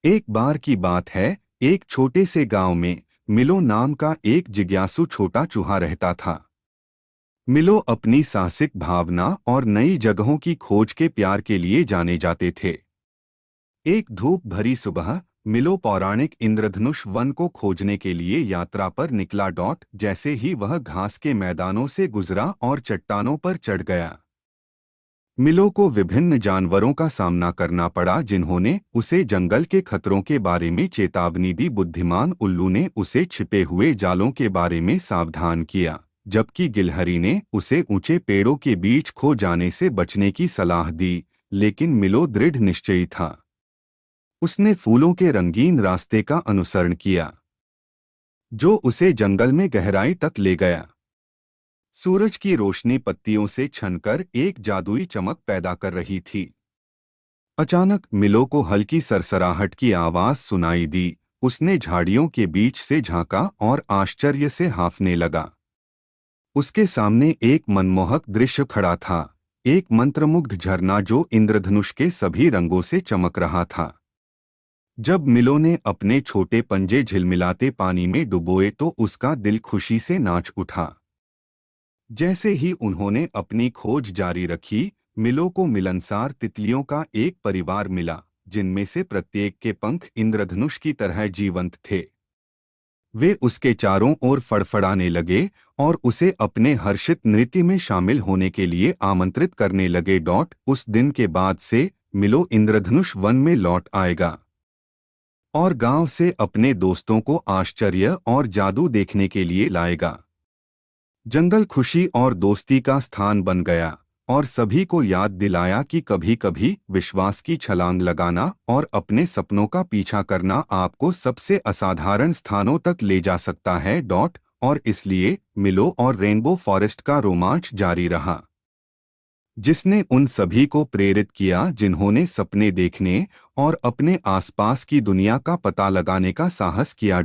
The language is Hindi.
एक बार की बात है, एक छोटे से गांव में मिलो नाम का एक जिज्ञासु छोटा चूहा रहता था। मिलो अपनी साहसिक भावना और नई जगहों की खोज के प्यार के लिए जाने जाते थे। एक धूप भरी सुबह मिलो पौराणिक इंद्रधनुष वन को खोजने के लिए यात्रा पर निकला। जैसे ही वह घास के मैदानों से गुजरा और चट्टानों पर चढ़ गया, मिलो को विभिन्न जानवरों का सामना करना पड़ा जिन्होंने उसे जंगल के खतरों के बारे में चेतावनी दी। बुद्धिमान उल्लू ने उसे छिपे हुए जालों के बारे में सावधान किया, जबकि गिलहरी ने उसे ऊंचे पेड़ों के बीच खो जाने से बचने की सलाह दी। लेकिन मिलो दृढ़ निश्चयी था। उसने फूलों के रंगीन रास्ते का अनुसरण किया, जो उसे जंगल में गहराई तक ले गया। सूरज की रोशनी पत्तियों से छनकर एक जादुई चमक पैदा कर रही थी। अचानक मिलो को हल्की सरसराहट की आवाज सुनाई दी। उसने झाड़ियों के बीच से झांका और आश्चर्य से हाँफने लगा। उसके सामने एक मनमोहक दृश्य खड़ा था, एक मंत्रमुग्ध झरना जो इंद्रधनुष के सभी रंगों से चमक रहा था। जब मिलो ने अपने छोटे पंजे झिलमिलाते पानी में डुबोए तो उसका दिल खुशी से नाच उठा। जैसे ही उन्होंने अपनी खोज जारी रखी, मिलो को मिलनसार तितलियों का एक परिवार मिला, जिनमें से प्रत्येक के पंख इंद्रधनुष की तरह जीवंत थे। वे उसके चारों ओर फड़फड़ाने लगे और उसे अपने हर्षित नृत्य में शामिल होने के लिए आमंत्रित करने लगे। उस दिन के बाद से मिलो इंद्रधनुष वन में लौट आएगा और गांव से अपने दोस्तों को आश्चर्य और जादू देखने के लिए लाएगा। जंगल खुशी और दोस्ती का स्थान बन गया और सभी को याद दिलाया कि कभी-कभी विश्वास की छलांग लगाना और अपने सपनों का पीछा करना आपको सबसे असाधारण स्थानों तक ले जा सकता है। और इसलिए मिलो और रेनबो फॉरेस्ट का रोमांच जारी रहा, जिसने उन सभी को प्रेरित किया जिन्होंने सपने देखने और अपने आसपास की दुनिया का पता लगाने का साहस किया।